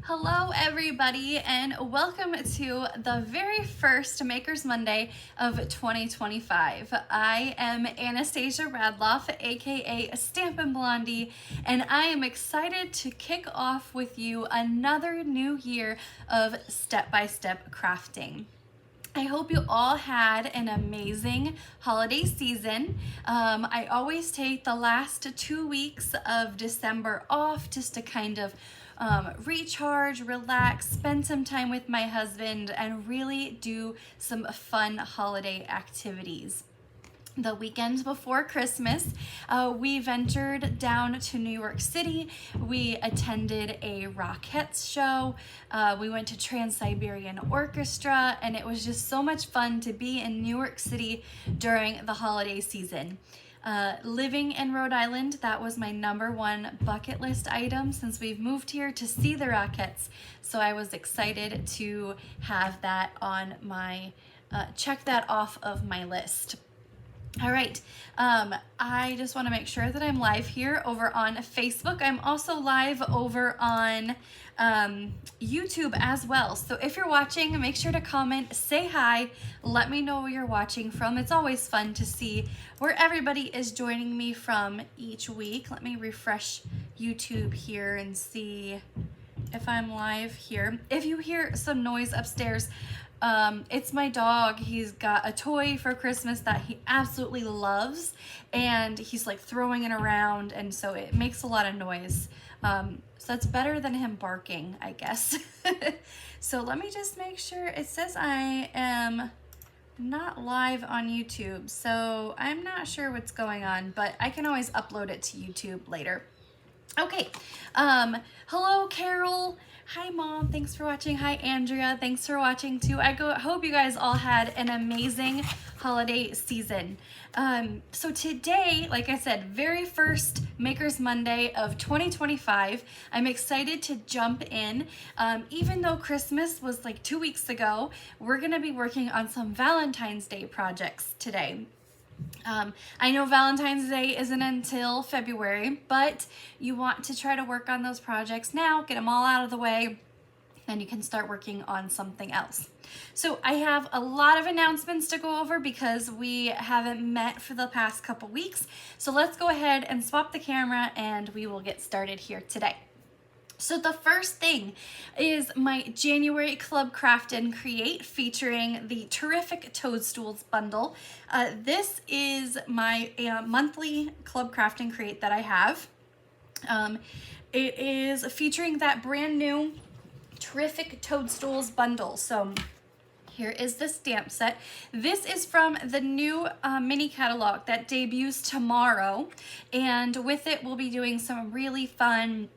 Hello everybody and welcome to the very first Makers Monday of 2025. I am Anastasia Radloff, aka Stampin' Blondie, and I am excited to kick off with you another new year of step-by-step crafting. I hope you all had an amazing holiday season. I always take the last 2 weeks of December off just to kind of recharge, relax, spend some time with my husband, and really do some fun holiday activities. The weekend before Christmas, we ventured down to New York City. We attended a Rockettes show. We went to Trans-Siberian Orchestra, and it was just so much fun to be in New York City during the holiday season. Living in Rhode Island, that was my #1 bucket list item since we've moved here to see the Rockettes. So I was excited to have that on my, check that off of my list. All right, I just want to make sure that I'm live here over on Facebook. I'm also live over on YouTube as well. So if you're watching, make sure to comment, say hi, let me know where you're watching from. It's always fun to see where everybody is joining me from each week. Let me refresh YouTube here and see if I'm live here. If you hear some noise upstairs, it's my dog. He's got a toy for Christmas that he absolutely loves, and he's like throwing it around, and so it makes a lot of noise. So that's better than him barking, I guess. So let me just make sure. It says I am not live on YouTube, so I'm not sure what's going on, but I can always upload it to YouTube later. Okay, hello Carol. Hi Mom, thanks for watching. Hi Andrea, thanks for watching too. I hope you guys all had an amazing holiday season. So today, like I said, very first Makers Monday of 2025. I'm excited to jump in. Even though Christmas was like 2 weeks ago, we're gonna be working on some Valentine's Day projects today. I know Valentine's Day isn't until February, but you want to try to work on those projects now, get them all out of the way, then you can start working on something else. So I have a lot of announcements to go over because we haven't met for the past couple weeks. So let's go ahead and swap the camera and we will get started here today. So the first thing is my January Club Craft and Create featuring the Terrific Toadstools bundle. This is my monthly Club Craft and Create that I have. It is featuring that brand new Terrific Toadstools bundle. So here is the stamp set. This is from the new mini catalog that debuts tomorrow. And with it, we'll be doing some really fun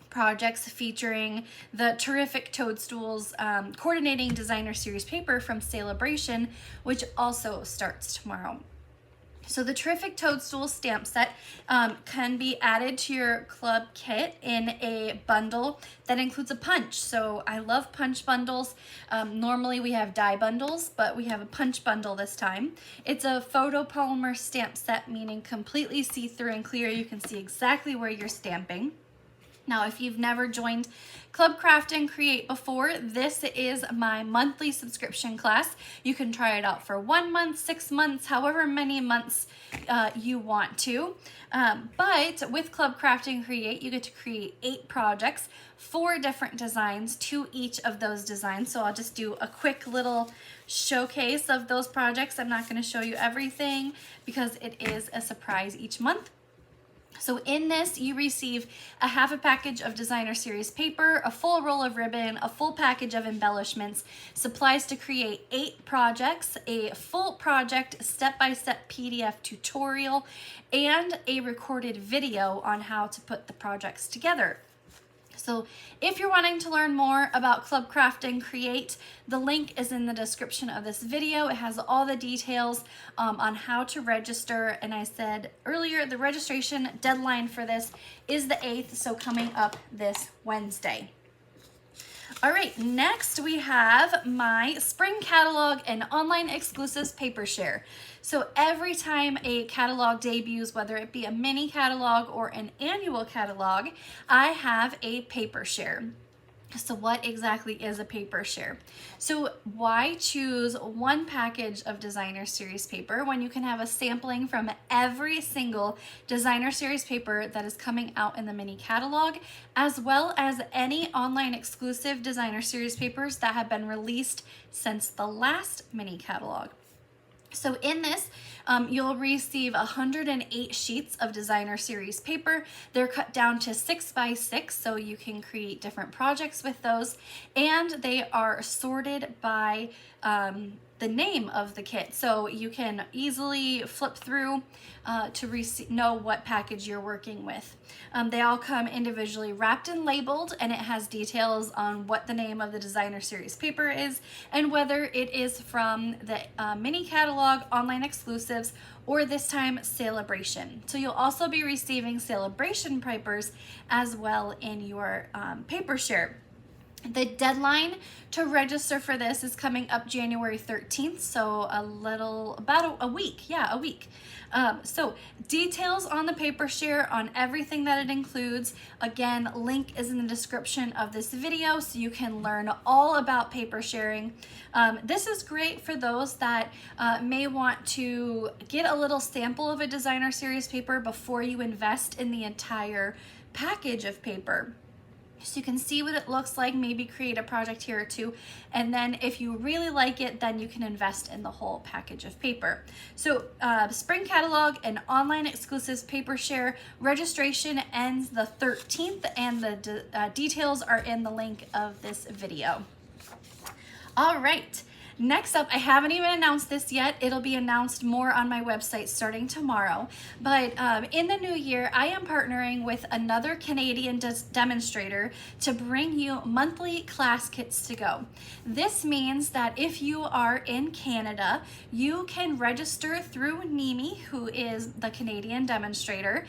projects featuring the Terrific Toadstools coordinating designer series paper from Celebration, which also starts tomorrow. So the Terrific Toadstools stamp set can be added to your club kit in a bundle that includes a punch. So I love punch bundles. Normally we have die bundles, but we have a punch bundle this time. It's a photopolymer stamp set, meaning completely see-through and clear. You can see exactly where you're stamping. Now, if you've never joined Club Craft and Create before, this is my monthly subscription class. You can try it out for 1 month, 6 months, however many months you want to. But with Club Craft and Create, you get to create 8 projects, 4 different designs to each of those designs. So I'll just do a quick little showcase of those projects. I'm not going to show you everything because it is a surprise each month. So in this, you receive a half a package of designer series paper, a full roll of ribbon, a full package of embellishments, supplies to create 8 projects, a full project step-by-step PDF tutorial, and a recorded video on how to put the projects together. So if you're wanting to learn more about Club Craft and Create, the link is in the description of this video. It has all the details on how to register. And I said earlier, the registration deadline for this is the 8th, so coming up this Wednesday. All right, next we have my spring catalog and online exclusives paper share. So every time a catalog debuts, whether it be a mini catalog or an annual catalog, I have a paper share. So what exactly is a paper share? So why choose one package of designer series paper when you can have a sampling from every single designer series paper that is coming out in the mini catalog, as well as any online exclusive designer series papers that have been released since the last mini catalog. So in this, you'll receive 108 sheets of designer series paper. They're cut down to 6 by 6, so you can create different projects with those. And they are sorted by the name of the kit, so you can easily flip through to know what package you're working with. They all come individually wrapped and labeled, and it has details on what the name of the designer series paper is and whether it is from the mini catalog, online exclusives, or this time Celebration. So you'll also be receiving Celebration papers as well in your paper share. The deadline to register for this is coming up January 13th, so about a week. Yeah, a week. So details on the paper share, on everything that it includes. Again, link is in the description of this video so you can learn all about paper sharing. This is great for those that may want to get a little sample of a designer series paper before you invest in the entire package of paper. So you can see what it looks like, maybe create a project here or two, and then if you really like it, then you can invest in the whole package of paper. So spring catalog and online exclusives paper share registration ends the 13th, and the details are in the link of this video. All right. Next up, I haven't even announced this yet. It'll be announced more on my website starting tomorrow. But in the new year, I am partnering with another Canadian demonstrator to bring you monthly class kits to go. This means that if you are in Canada, you can register through Nimi, who is the Canadian demonstrator.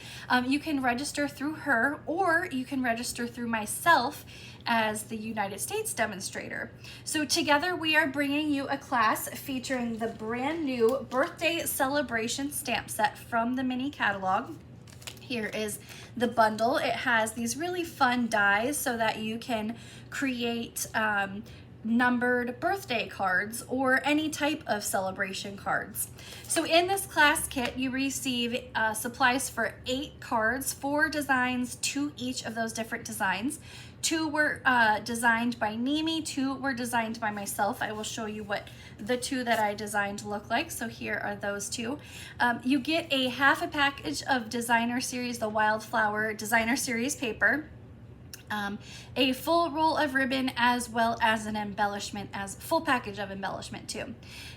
You can register through her, or you can register through myself as the United States demonstrator. So together we are bringing you a class featuring the brand new birthday celebration stamp set from the mini catalog. Here is the bundle. It has these really fun dies so that you can create numbered birthday cards or any type of celebration cards. So in this class kit, you receive supplies for 8 cards, 4 designs, 2 each of those different designs. 2 were designed by Nimi, 2 were designed by myself. I will show you what the 2 that I designed look like. So here are those 2. You get a half a package of designer series, the Wildflower designer series paper. A full roll of ribbon, as well as an embellishment, as full package of embellishment too.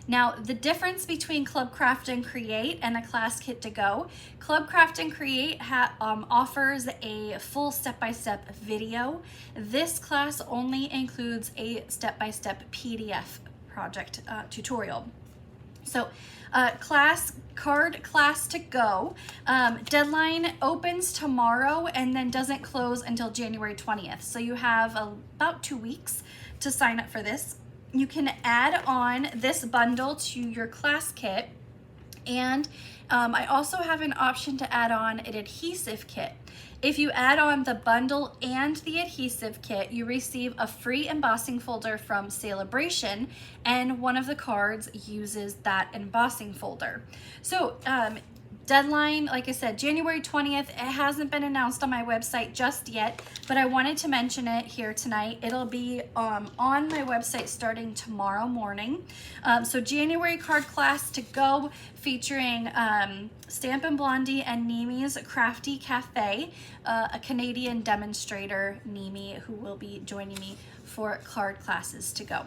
Now, the difference between Club Craft and Create and a class kit to go: Club Craft and Create offers a full step-by-step video. This class only includes a step-by-step PDF project tutorial. So card class to go. Deadline opens tomorrow and then doesn't close until January 20th. So you have about 2 weeks to sign up for this. You can add on this bundle to your class kit. And I also have an option to add on an adhesive kit. If you add on the bundle and the adhesive kit, you receive a free embossing folder from Celebration, and one of the cards uses that embossing folder. So deadline, like I said, January 20th. It hasn't been announced on my website just yet, but I wanted to mention it here tonight. It'll be on my website starting tomorrow morning. So January card class to go, featuring Stampin' Blondie and Nimi's Crafty Cafe, a Canadian demonstrator, Nimi, who will be joining me for card classes to go.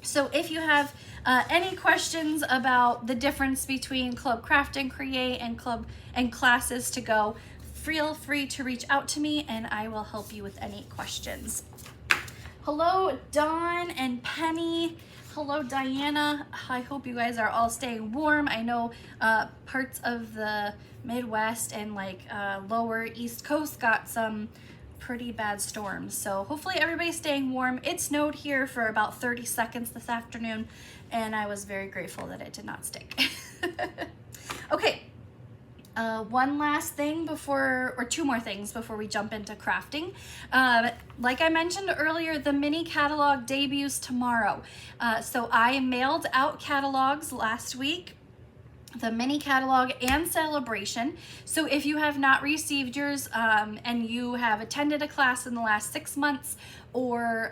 So if you have any questions about the difference between Club Craft and Create and classes to go, feel free to reach out to me and I will help you with any questions. Hello, Dawn and Penny. Hello, Diana. I hope you guys are all staying warm. I know parts of the Midwest and lower East Coast got some pretty bad storms. So hopefully everybody's staying warm. It snowed here for about 30 seconds this afternoon, and I was very grateful that it did not stick. Okay, One last thing before, or two more things before we jump into crafting. Like I mentioned earlier, the mini catalog debuts tomorrow. So I mailed out catalogs last week, the mini catalog and celebration. So if you have not received yours and you have attended a class in the last 6 months or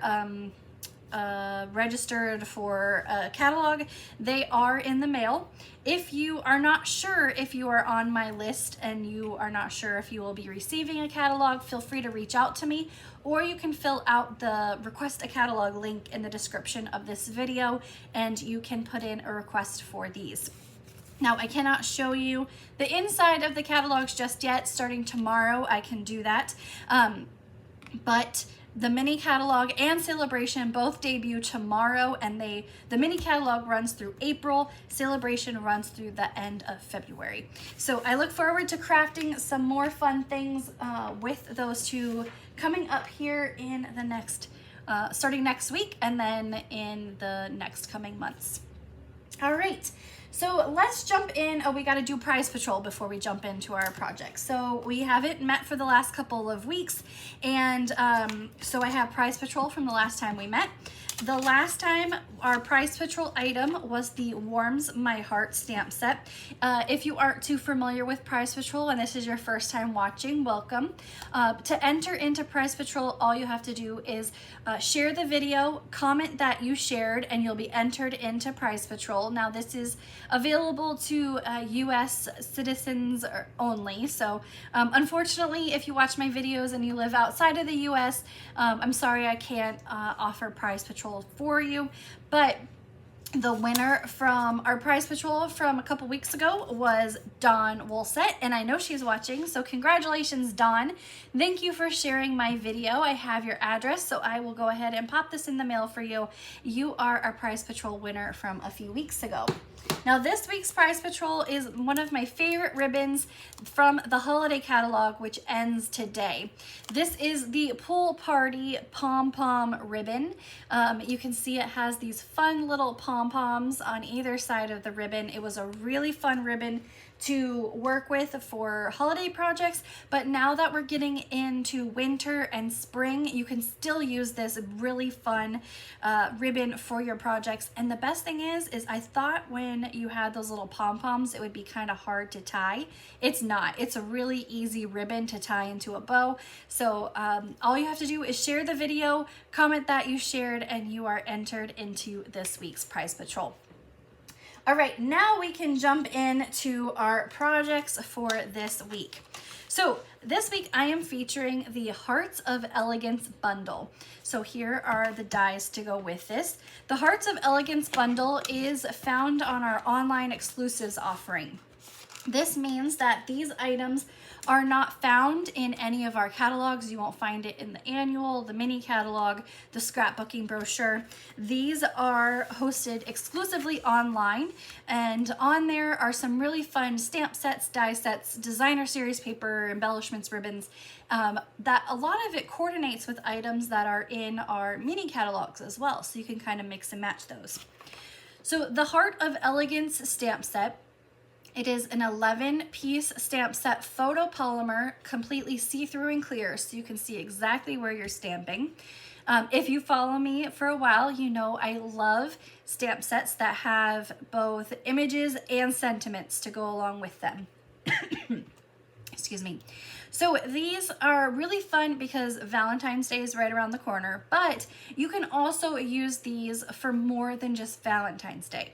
registered for a catalog, they are in the mail. If you are not sure if you are on my list and you are not sure if you will be receiving a catalog, feel free to reach out to me, or you can fill out the request a catalog link in the description of this video and you can put in a request for these. Now, I cannot show you the inside of the catalogs just yet. Starting tomorrow, I can do that. But the mini catalog and celebration both debut tomorrow, and the mini catalog runs through April, celebration runs through the end of February. So I look forward to crafting some more fun things with those two coming up here in the next, starting next week and then in the next coming months. All right. So let's jump in. Oh, we got to do prize patrol before we jump into our project. So we haven't met for the last couple of weeks. And so I have prize patrol from the last time we met. The last time our prize patrol item was the Warms My Heart stamp set. If you aren't too familiar with prize patrol and this is your first time watching, welcome. To enter into prize patrol, all you have to do is share the video, comment that you shared, and you'll be entered into prize patrol. Now this is available to US citizens only. So unfortunately, if you watch my videos and you live outside of the US, I'm sorry I can't offer prize patrol for you, but the winner from our prize patrol from a couple weeks ago was Dawn Woolsett, and I know she's watching, so congratulations, Dawn. Thank you for sharing my video. I have your address, so I will go ahead and pop this in the mail for you. You are our prize patrol winner from a few weeks ago. Now this week's prize patrol is one of my favorite ribbons from the holiday catalog, which ends today. This is the Pool Party Pom-Pom ribbon. You can see it has these fun little pom-poms on either side of the ribbon. It was a really fun ribbon to work with for holiday projects, but now that we're getting into winter and spring, you can still use this really fun ribbon for your projects. And the best thing is I thought when you had those little pom-poms it would be kind of hard to tie. It's not. It's a really easy ribbon to tie into a bow. So all you have to do is share the video, comment that you shared, and you are entered into this week's prize patrol. All right, now we can jump into our projects for this week. So this week I am featuring the Hearts of Elegance bundle. So here are the dies to go with this. The Hearts of Elegance bundle is found on our online exclusives offering. This means that these items are not found in any of our catalogs. You won't find it in the annual, the mini catalog, the scrapbooking brochure. These are hosted exclusively online, and on there are some really fun stamp sets, die sets, designer series paper, embellishments, ribbons, that a lot of it coordinates with items that are in our mini catalogs as well, so you can kind of mix and match those. So the Heart of Elegance stamp set, it is an 11-piece stamp set, photopolymer, completely see-through and clear, so you can see exactly where you're stamping. If you follow me for a while, you know I love stamp sets that have both images and sentiments to go along with them. Excuse me. So these are really fun because Valentine's Day is right around the corner, but you can also use these for more than just Valentine's Day.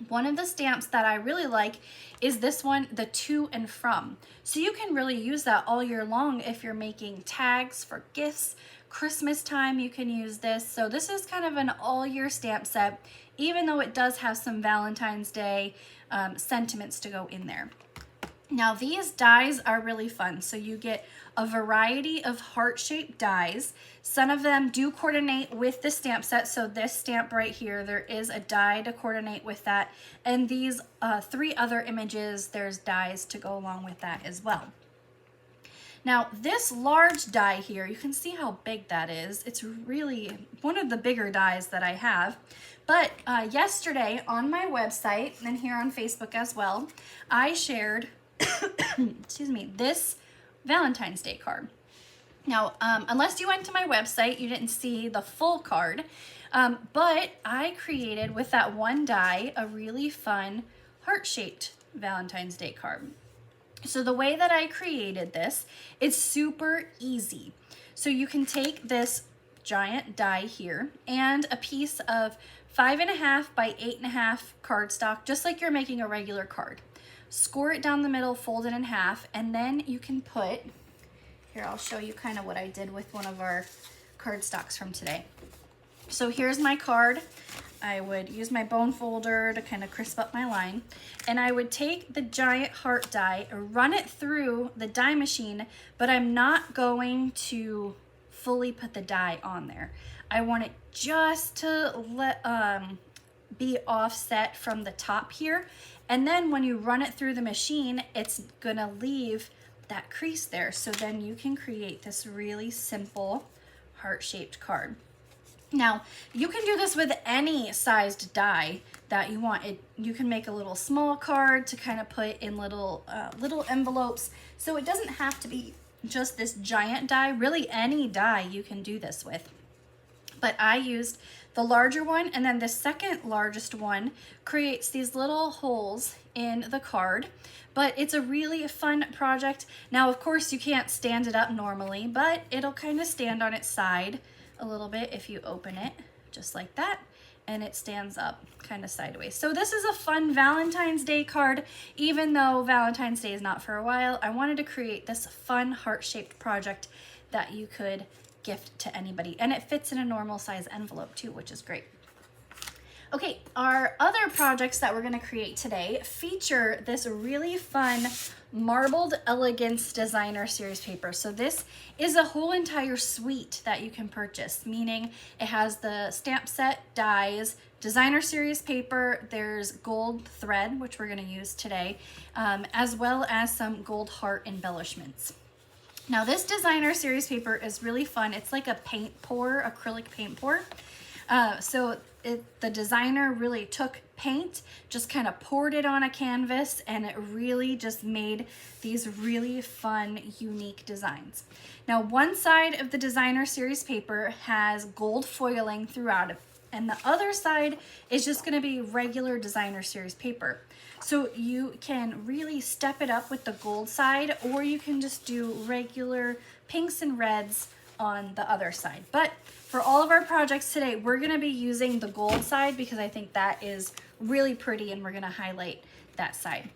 One of the stamps that I really like is this one, the To and From. So you can really use that all year long if you're making tags for gifts. Christmas time, you can use this. So this is kind of an all-year stamp set, even though it does have some Valentine's Day sentiments to go in there. Now these dies are really fun. So you get a variety of heart-shaped dies. Some of them do coordinate with the stamp set. So this stamp right here, there is a die to coordinate with that. And these 3 other images, there's dies to go along with that as well. Now this large die here, you can see how big that is. It's really one of the bigger dies that I have. But yesterday on my website and here on Facebook as well, I shared excuse me, this Valentine's Day card. Now, unless you went to my website, you didn't see the full card, but I created with that one die a really fun heart-shaped Valentine's Day card. So the way that I created this, it's super easy. So you can take this giant die here and a piece of 5.5 by 8.5 cardstock, just like you're making a regular card. Score it down the middle, fold it in half, and then you can put, here I'll show you kind of what I did with one of our cardstocks from today. So here's my card. I would use my bone folder to kind of crisp up my line, and I would take the giant heart die, run it through the die machine, but I'm not going to fully put the die on there. I want it just to be offset from the top here, and then when you run it through the machine, it's gonna leave that crease there, so then you can create this really simple heart-shaped card. Now, you can do this with any sized die that you want. You can make a little small card to kind of put in little envelopes, so it doesn't have to be just this giant die. Really, any die you can do this with. But I used the larger one, and then the second largest one creates these little holes in the card. But it's a really fun project. Now, of course, you can't stand it up normally, but it'll kind of stand on its side a little bit if you open it just like that, and it stands up kind of sideways. So this is a fun Valentine's Day card. Even though Valentine's Day is not for a while, I wanted to create this fun heart-shaped project that you could gift to anybody, and it fits in a normal size envelope too, which is great. Okay, our other projects that we're going to create today feature this really fun Marbled Elegance designer series paper. So this is a whole entire suite that you can purchase, meaning it has the stamp set, dies, designer series paper, there's gold thread, which we're going to use today, as well as some gold heart embellishments. Now this designer series paper is really fun. It's like a paint pour, acrylic paint pour. The designer really took paint, just kind of poured it on a canvas, and it really just made these really fun, unique designs. Now, one side of the designer series paper has gold foiling throughout it, and the other side is just going to be regular designer series paper. So you can really step it up with the gold side, or you can just do regular pinks and reds on the other side. But for all of our projects today, we're going to be using the gold side because I think that is really pretty, and we're going to highlight that side.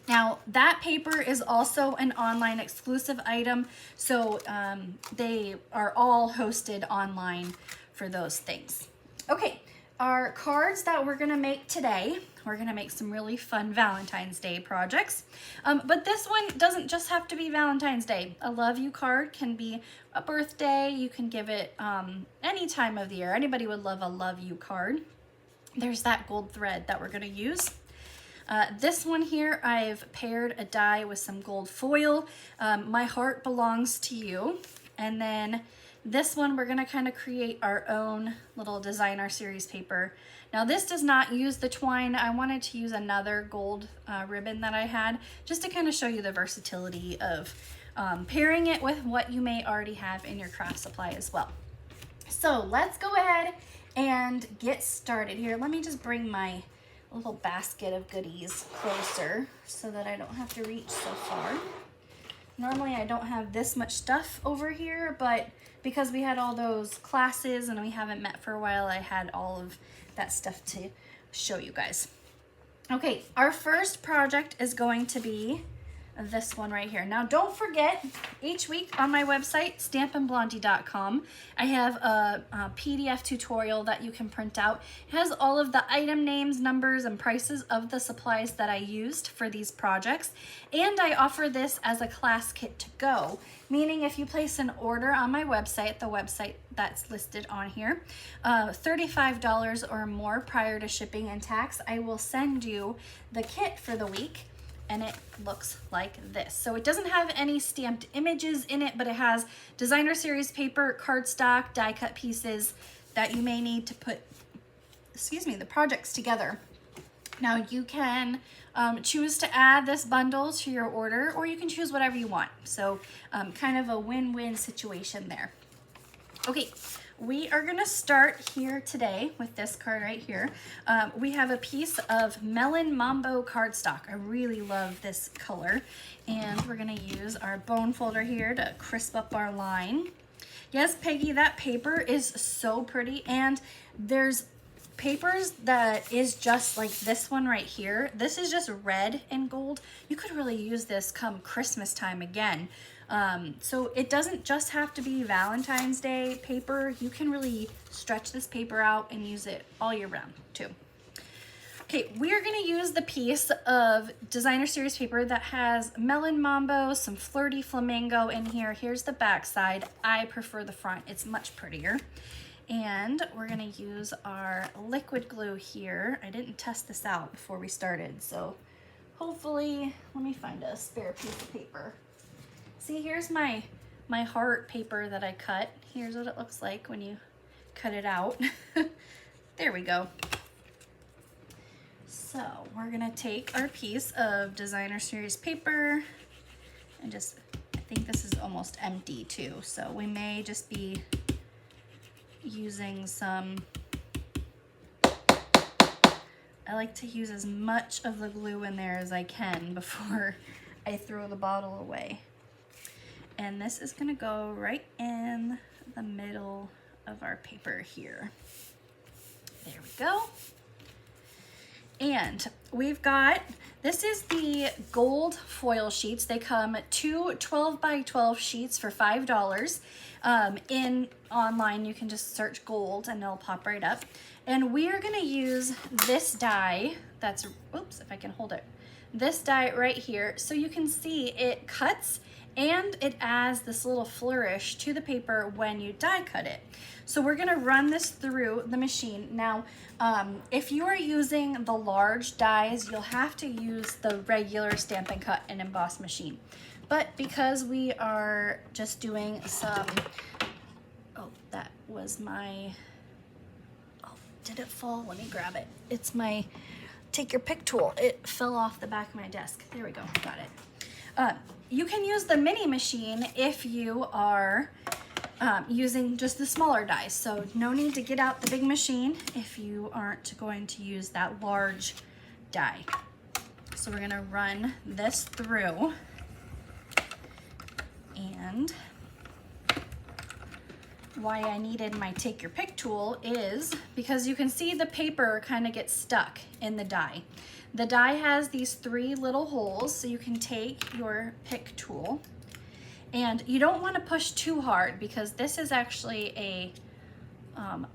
Now, that paper is also an online exclusive item, so they are all hosted online for those things. Okay, our cards that we're going to make today, we're going to make some really fun Valentine's Day projects. But this one doesn't just have to be Valentine's Day. A love you card can be a birthday. You can give it any time of the year. Anybody would love a love you card. There's that gold thread that we're going to use. This one here, I've paired a die with some gold foil. My heart belongs to you. And then this one, we're going to kind of create our own little designer series paper. Now, this does not use the twine. I wanted to use another gold ribbon that I had just to kind of show you the versatility of pairing it with what you may already have in your craft supply as well. So let's go ahead and get started here. Let me just bring my little basket of goodies closer so that I don't have to reach so far. Normally I don't have this much stuff over here, but because we had all those classes and we haven't met for a while, I had all of that stuff to show you guys. Okay, our first project is going to be this one right here. Now, don't forget, each week on my website, stampandblondie.com, I have a PDF tutorial that you can print out. It has all of the item names, numbers, and prices of the supplies that I used for these projects. And I offer this as a class kit to go, meaning if you place an order on my website, the website that's listed on here, $35 or more prior to shipping and tax, I will send you the kit for the week. And it looks like this. So it doesn't have any stamped images in it, but it has designer series paper, cardstock, die cut pieces that you may need to put, the projects together. Now you can choose to add this bundle to your order, or you can choose whatever you want. So kind of a win-win situation there. Okay, we are gonna start here today with this card right here. We have a piece of Melon Mambo cardstock. I really love this color. And we're gonna use our bone folder here to crisp up our line. Yes, Peggy, that paper is so pretty, and there's papers that is just like this one right here. This is just red and gold. You could really use this come Christmas time again. So it doesn't just have to be Valentine's Day paper. You can really stretch this paper out and use it all year round too. Okay, we are gonna use the piece of designer series paper that has Melon Mambo, some Flirty Flamingo in here. Here's the back side. I prefer the front, it's much prettier. And we're gonna use our liquid glue here. I didn't test this out before we started, so hopefully, let me find a spare piece of paper. See, here's my heart paper that I cut. Here's what it looks like when you cut it out. There we go. So we're gonna take our piece of designer series paper and just, I think this is almost empty too, so we may just be using some, I like to use as much of the glue in there as I can before I throw the bottle away. And this is gonna go right in the middle of our paper here. There we go. And we've got, this is the gold foil sheets. They come 2 12 by 12 sheets for $5. Online, you can just search gold and it'll pop right up. And we are gonna use this die that's, oops, if I can hold it. This die right here, so you can see it cuts and it adds this little flourish to the paper when you die cut it. So we're gonna run this through the machine. Now, if you are using the large dies, you'll have to use the regular Stamp and Cut and Emboss machine. But because we are just doing some, oh, that was my, oh, did it fall? Let me grab it. It's my take your pick tool. It fell off the back of my desk. There we go, got it. You can use the mini machine if you are using just the smaller dies. So no need to get out the big machine if you aren't going to use that large die. So we're gonna run this through, and why I needed my take your pick tool is because you can see the paper kind of gets stuck in the die. The die has these 3 little holes, so you can take your pick tool, and you don't want to push too hard because this is actually a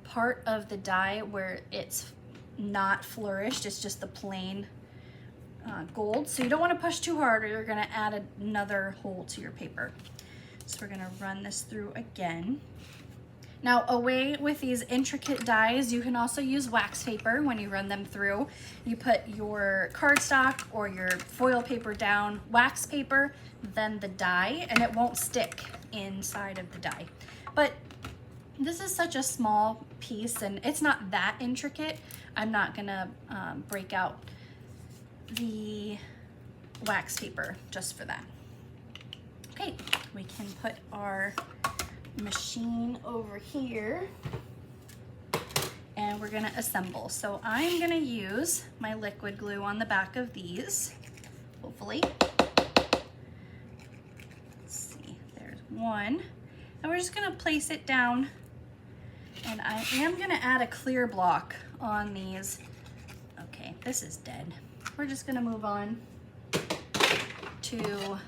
part of the die where it's not flourished, it's just the plain gold. So you don't want to push too hard or you're going to add another hole to your paper. So we're going to run this through again. Now, away with these intricate dies, you can also use wax paper when you run them through. You put your cardstock or your foil paper down, wax paper, then the die, and it won't stick inside of the die. But this is such a small piece and it's not that intricate. I'm not gonna break out the wax paper just for that. Okay, we can put our machine over here and we're gonna assemble. So I'm gonna use my liquid glue on the back of these, hopefully. Let's see, there's one. And we're just gonna place it down, and I am gonna add a clear block on these. Okay, this is dead. We're just gonna move on to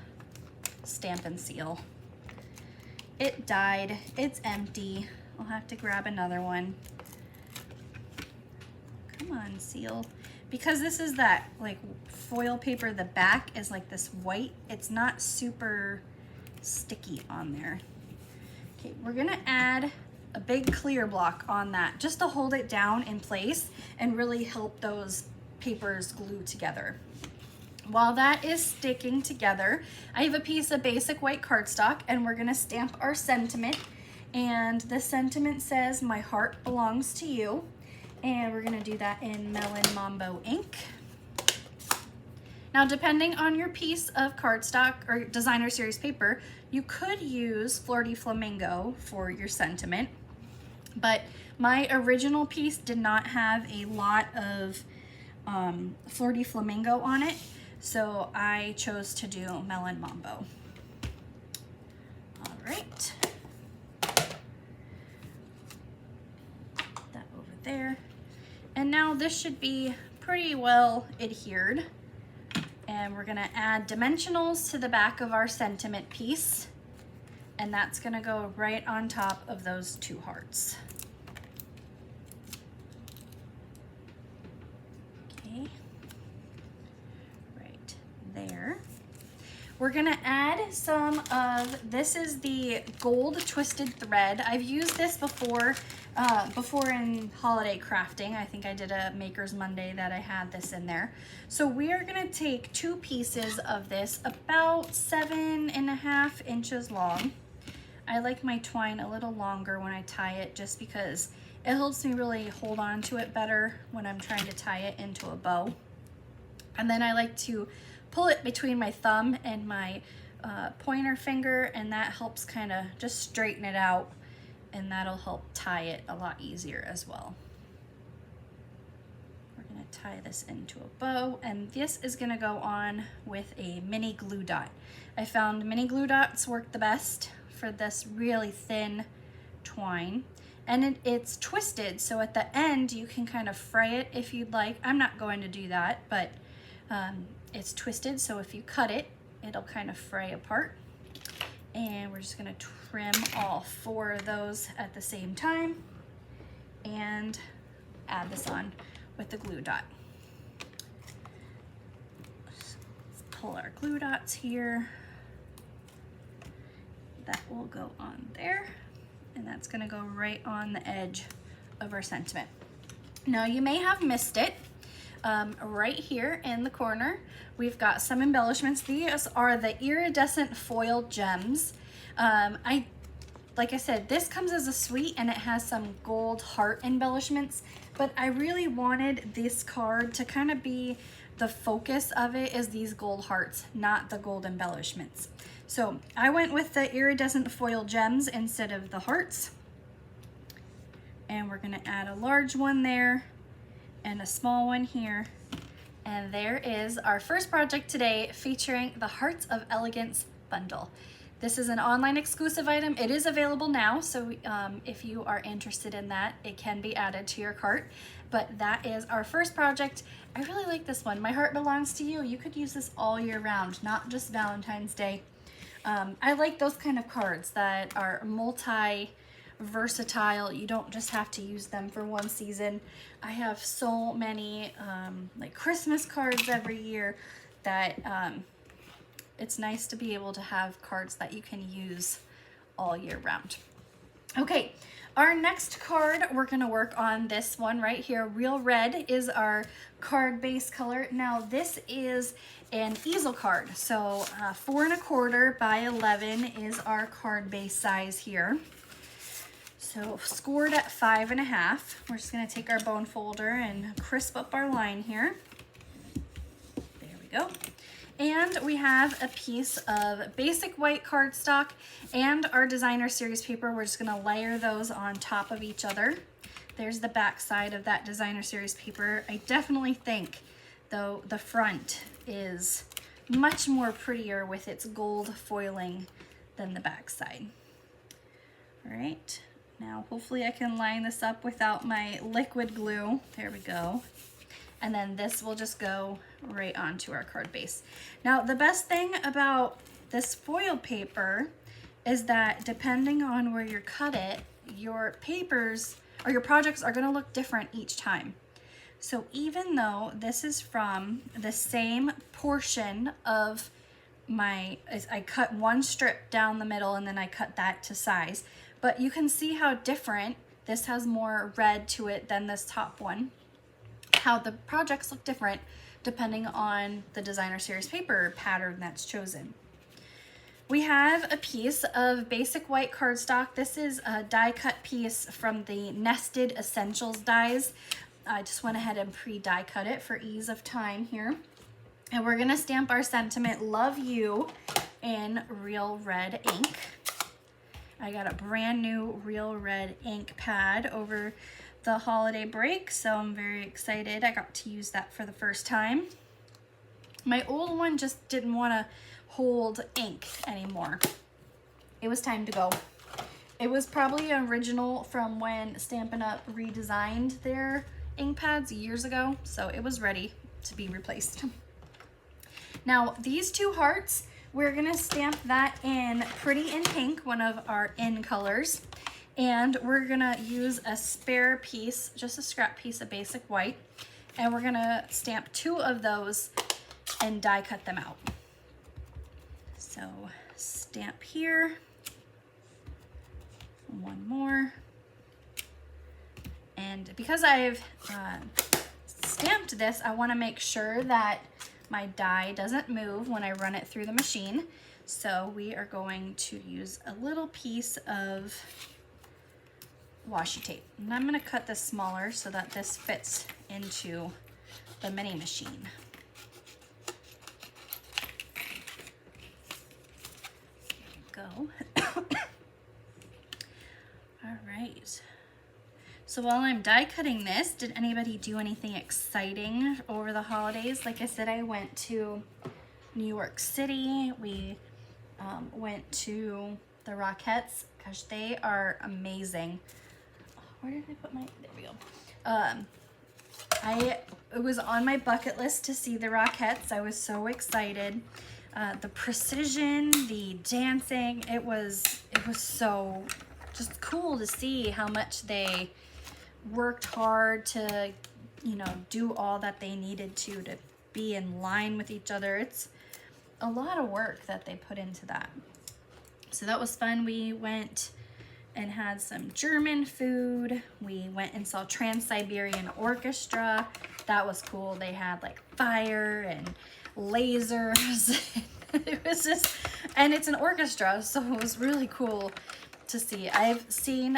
Stamp and Seal. It died, it's empty. I'll have to grab another one. Come on, Seal. Because this is that like foil paper, the back is like this white. It's not super sticky on there. Okay, we're gonna add a big clear block on that just to hold it down in place and really help those papers glue together. While that is sticking together, I have a piece of basic white cardstock and we're gonna stamp our sentiment. And the sentiment says, "My heart belongs to you." And we're gonna do that in Melon Mambo ink. Now, depending on your piece of cardstock or designer series paper, you could use Fleur de Flamingo for your sentiment, but my original piece did not have a lot of Fleur de Flamingo on it, so I chose to do Melon Mambo. All right. That over there. And now this should be pretty well adhered. And we're gonna add dimensionals to the back of our sentiment piece. And that's gonna go right on top of those two hearts. Okay, right there. We're gonna add some of, this is the gold twisted thread. I've used this before in holiday crafting. I think I did a Maker's Monday that I had this in there. So we are gonna take 2 pieces of this, about 7.5 inches long. I like my twine a little longer when I tie it, just because it helps me really hold on to it better when I'm trying to tie it into a bow. And then I like to pull it between my thumb and my pointer finger, and that helps kind of just straighten it out, and that'll help tie it a lot easier as well. We're gonna tie this into a bow, and this is gonna go on with a mini glue dot. I found mini glue dots work the best for this really thin twine, and it's twisted, so at the end you can kind of fray it if you'd like. I'm not going to do that, but it's twisted, so if you cut it, it'll kind of fray apart. And we're just gonna trim all 4 of those at the same time and add this on with the glue dot. Let's pull our glue dots here. That will go on there, and that's gonna go right on the edge of our sentiment. Now, you may have missed it. Right here in the corner, we've got some embellishments. These are the iridescent foil gems. Like I said, this comes as a suite and it has some gold heart embellishments, but I really wanted this card to kind of be the focus of it, is these gold hearts, not the gold embellishments. So I went with the iridescent foil gems instead of the hearts. And we're gonna add a large one there and a small one here. And there is our first project today, featuring the Hearts of Elegance bundle. This is an online exclusive item. It is available now, so if you are interested in that, it can be added to your cart. But that is our first project. I really like this one. My heart belongs to you. You could use this all year round, not just Valentine's Day. I like those kind of cards that are multi-versatile. You don't just have to use them for one season. I have so many like Christmas cards every year that it's nice to be able to have cards that you can use all year round. Okay, our next card, we're gonna work on this one right here. Real Red is our card base color. Now this is an easel card. So 4 1/4 by 11 is our card base size here. So scored at 5 1/2. We're just gonna take our bone folder and crisp up our line here. There we go. And we have a piece of basic white cardstock and our designer series paper. We're just gonna layer those on top of each other. There's the back side of that designer series paper. I definitely think, though, the front is much more prettier with its gold foiling than the back side. All right, now hopefully I can line this up without my liquid glue. There we go. And then this will just go right onto our card base. Now, the best thing about this foil paper is that depending on where you cut it, your papers or your projects are gonna look different each time. So even though this is from the same portion of I cut one strip down the middle and then I cut that to size, but you can see how different this has more red to it than this top one. How the projects look different depending on the designer series paper pattern that's chosen. We have a piece of basic white cardstock. This is a die cut piece from the Nested Essentials dies. I just went ahead and pre-die cut it for ease of time here. And we're gonna stamp our sentiment, love you, in real red ink. I got a brand new real red ink pad over the holiday break, so I'm very excited. I got to use that for the first time. My old one just didn't want to hold ink anymore. It was time to go. It was probably original from when Stampin' Up! Redesigned their ink pads years ago, so it was ready to be replaced. Now, these two hearts, we're gonna stamp that in Pretty in Pink, one of our in colors, and we're gonna use a spare piece, just a scrap piece of basic white, and we're gonna stamp 2 of those and die cut them out. So stamp here, one more, and because I've stamped this, I want to make sure that my die doesn't move when I run it through the machine. So we are going to use a little piece of washi tape, and I'm going to cut this smaller so that this fits into the mini machine. Go. All right. So while I'm die cutting this, did anybody do anything exciting over the holidays? Like I said, I went to New York City. We went to the Rockettes because they are amazing. Where did I put my, there we go. It was on my bucket list to see the Rockettes. I was so excited. The precision, the dancing, it was so just cool to see how much they worked hard to, you know, do all that they needed to be in line with each other. It's a lot of work that they put into that. So that was fun. We went and had some German food. We went and saw Trans-Siberian Orchestra. That was cool. They had like fire and lasers. It was just, and it's an orchestra, so it was really cool to see. I've seen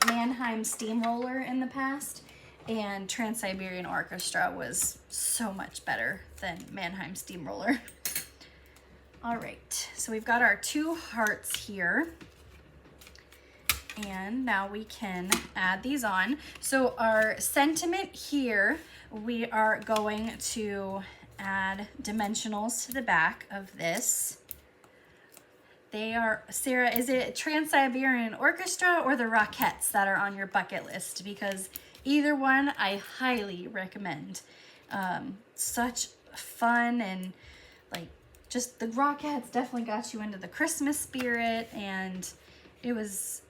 Mannheim Steamroller in the past, and Trans-Siberian Orchestra was so much better than Mannheim Steamroller. All right, so we've got our 2 hearts here, and now we can add these on. So our sentiment here, we are going to add dimensionals to the back of this. They are, Sarah, is it Trans-Siberian Orchestra or the Rockettes that are on your bucket list? Because either one I highly recommend. Such fun, and like just the Rockettes definitely got you into the Christmas spirit, and it was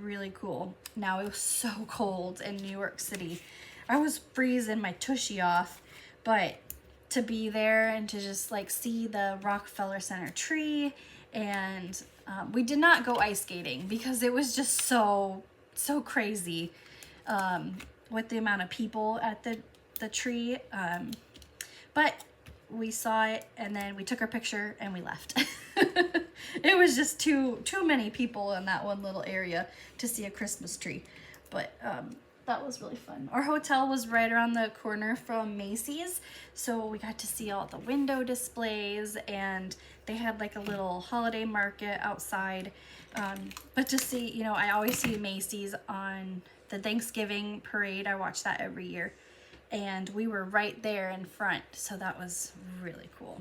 really cool. Now it was so cold in New York City. I was freezing my tushy off, but to be there and to just like see the Rockefeller Center tree. And we did not go ice skating because it was just so crazy with the amount of people at the tree. But we saw it, and then we took our picture and we left. It was just too many people in that one little area to see a Christmas tree. But that was really fun. Our hotel was right around the corner from Macy's, so we got to see all the window displays, and they had like a little holiday market outside. But to see, you know, I always see Macy's on the Thanksgiving parade. I watch that every year, and we were right there in front, so that was really cool.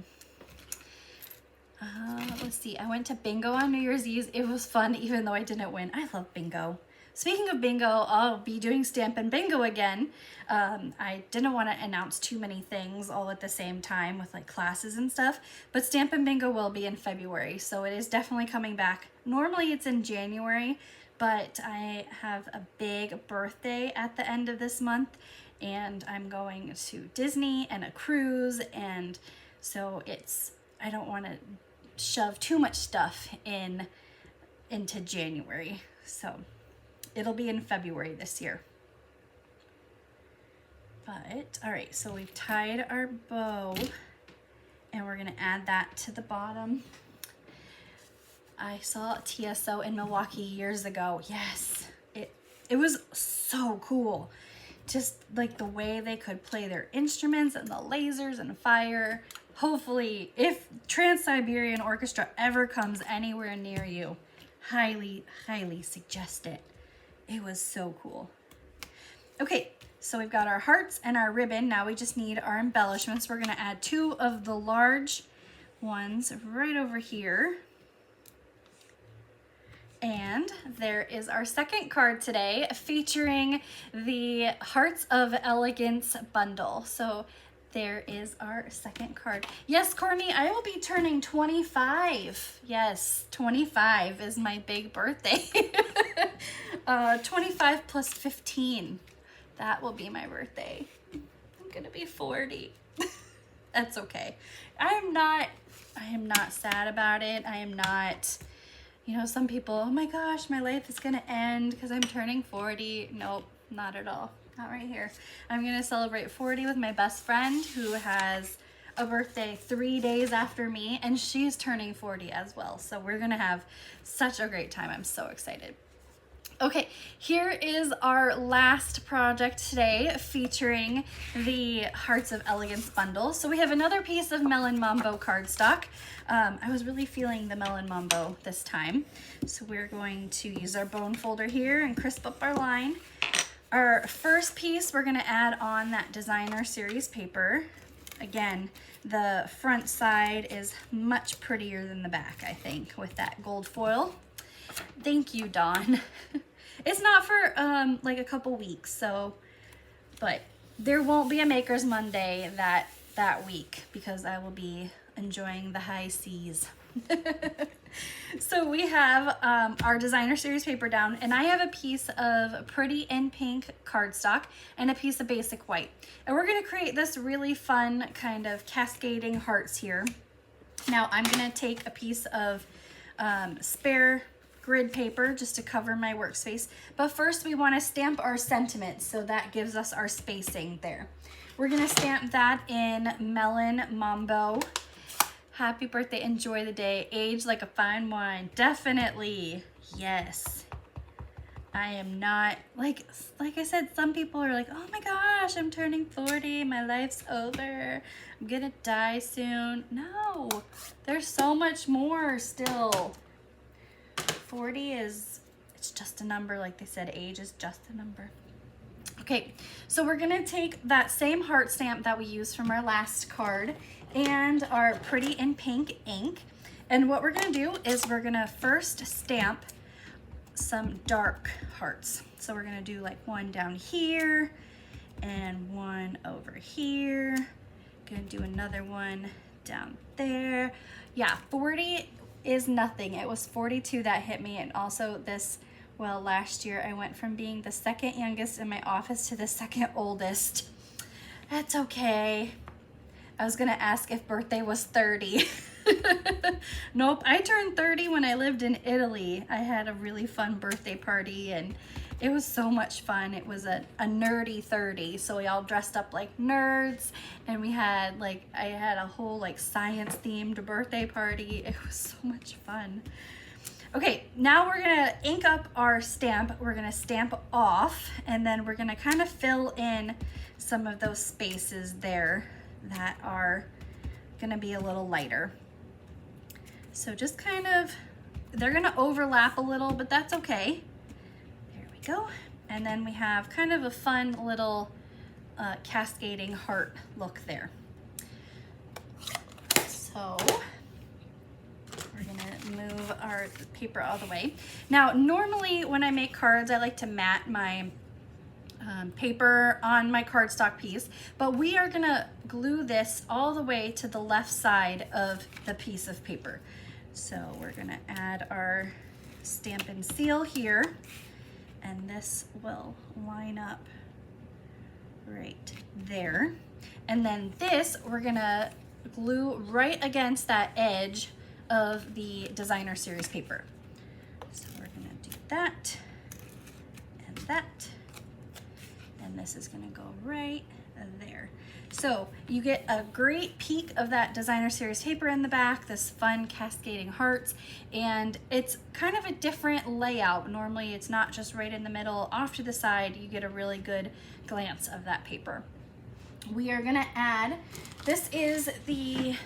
Let's see, I went to bingo on New Year's Eve. It was fun, even though I didn't win. I love bingo. Speaking of bingo, I'll be doing Stampin' Bingo again. I didn't want to announce too many things all at the same time with like classes and stuff, but Stampin' Bingo will be in February, so it is definitely coming back. Normally it's in January, but I have a big birthday at the end of this month, and I'm going to Disney and a cruise, and so I don't want to shove too much stuff into January, so it'll be in February this year. But, all right, so we've tied our bow, and we're gonna add that to the bottom. I saw a TSO in Milwaukee years ago. Yes, it was so cool. Just like the way they could play their instruments and the lasers and fire. hopefully, if Trans-Siberian Orchestra ever comes anywhere near you, highly, highly suggest it. It was so cool. Okay, so we've got our hearts and our ribbon. Now we just need our embellishments. We're gonna add 2 of the large ones right over here. And there is our second card today featuring the Hearts of Elegance bundle. So there is our second card. Yes, Courtney, I will be turning 25. Yes, 25 is my big birthday. 25 plus 15. That will be my birthday. I'm gonna be 40. That's okay. I am not sad about it. I am not, you know, some people, oh my gosh, my life is gonna end because I'm turning 40. Nope, not at all. Not right here. I'm gonna celebrate 40 with my best friend who has a birthday 3 days after me, and she's turning 40 as well. So we're gonna have such a great time. I'm so excited. Okay, here is our last project today featuring the Hearts of Elegance bundle. So we have another piece of Melon Mambo cardstock. I was really feeling the Melon Mambo this time. So we're going to use our bone folder here and crisp up our line. Our first piece, we're gonna add on that designer series paper. Again, the front side is much prettier than the back, I think, with that gold foil. Thank you, Dawn. It's not for like a couple weeks, so, but there won't be a Maker's Monday that week because I will be enjoying the high seas. So we have our designer series paper down, and I have a piece of pretty in pink cardstock and a piece of basic white. And we're gonna create this really fun kind of cascading hearts here. Now I'm gonna take a piece of spare grid paper just to cover my workspace. But first we wanna stamp our sentiments, so that gives us our spacing there. We're gonna stamp that in Melon Mambo. Happy birthday, enjoy the day, age like a fine wine. Definitely, yes. I am not, like I said, some people are like, oh my gosh, I'm turning 40, my life's over, I'm gonna die soon. No, there's so much more still. 40 is, it's just a number, like they said, age is just a number. Okay, so we're gonna take that same heart stamp that we used from our last card and our pretty in pink ink. And what we're gonna do is we're gonna first stamp some dark hearts. So we're gonna do like one down here and one over here. Gonna do another one down there. Yeah, 40 is nothing. It was 42 that hit me. And also this, well, last year I went from being the second youngest in my office to the second oldest. That's okay. I was gonna ask if birthday was 30. Nope, I turned 30 when I lived in Italy. I had a really fun birthday party and it was so much fun. It was a nerdy 30, so we all dressed up like nerds, and we had like, I had a whole like science themed birthday party. It was so much fun. Okay, now we're gonna ink up our stamp. We're gonna stamp off, and then we're gonna kind of fill in some of those spaces there that are gonna be a little lighter. So just kind of, they're gonna overlap a little, but that's okay. There we go. And then we have kind of a fun little cascading heart look there. So we're gonna move our paper all the way. Now, normally when I make cards, I like to mat my paper on my cardstock piece, but we are gonna glue this all the way to the left side of the piece of paper. So we're gonna add our stamp and seal here, and this will line up right there. And then this, we're gonna glue right against that edge of the designer series paper. So we're gonna do that and that. And this is gonna go right there. So you get a great peek of that designer series paper in the back, this fun cascading hearts, and it's kind of a different layout. Normally it's not just right in the middle, off to the side. You get a really good glance of that paper. we are gonna add, this is the,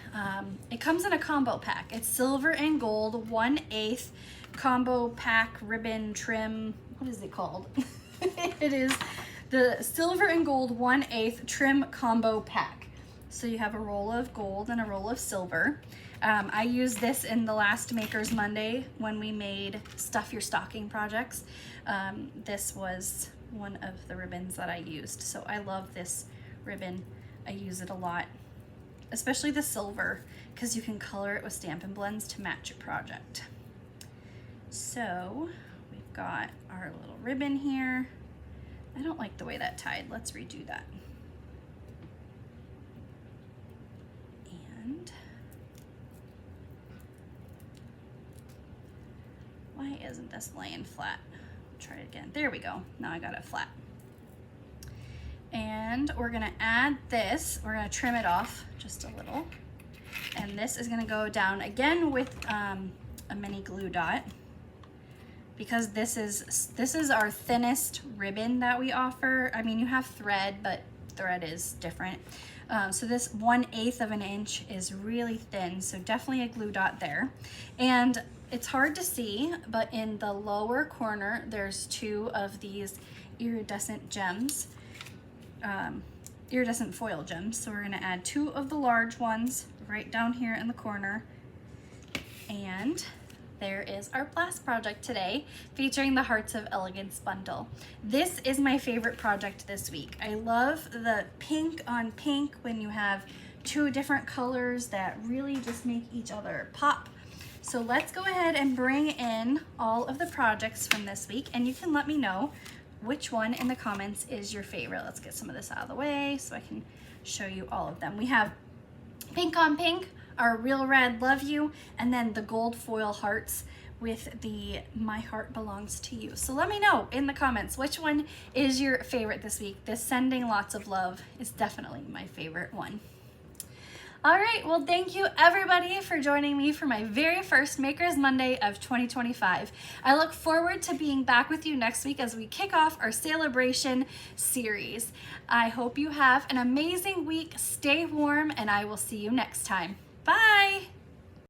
it comes in a combo pack. It's silver and gold, 1/8 combo pack ribbon trim. What is it called? It is the silver and gold 1/8 trim combo pack. So you have a roll of gold and a roll of silver. I used this in the last Makers Monday when we made Stuff Your Stocking projects. This was one of the ribbons that I used. So I love this ribbon. I use it a lot, especially the silver, because you can color it with Stampin' Blends to match your project. So we've got our little ribbon here. I don't like the way that tied. Let's redo that. And why isn't this laying flat? Try it again. There we go. Now I got it flat. And we're gonna add this. We're gonna trim it off just a little. And this is gonna go down again with a mini glue dot, because this is our thinnest ribbon that we offer. I mean, you have thread, but thread is different. So this 1/8 of an inch is really thin, so definitely a glue dot there. And it's hard to see, but in the lower corner, there's 2 of these iridescent gems, iridescent foil gems. So we're gonna add 2 of the large ones right down here in the corner. And there is our blast project today, featuring the Hearts of Elegance bundle. This is my favorite project this week. I love the pink on pink when you have 2 different colors that really just make each other pop. So let's go ahead and bring in all of the projects from this week, and you can let me know which one in the comments is your favorite. Let's get some of this out of the way so I can show you all of them. We have pink on pink, our Real Rad Love You, and then the gold foil hearts with the My Heart Belongs to You. So let me know in the comments which one is your favorite this week. This Sending Lots of Love is definitely my favorite one. All right, well, thank you everybody for joining me for my very first Makers Monday of 2025. I look forward to being back with you next week as we kick off our celebration series. I hope you have an amazing week. Stay warm, and I will see you next time. Bye.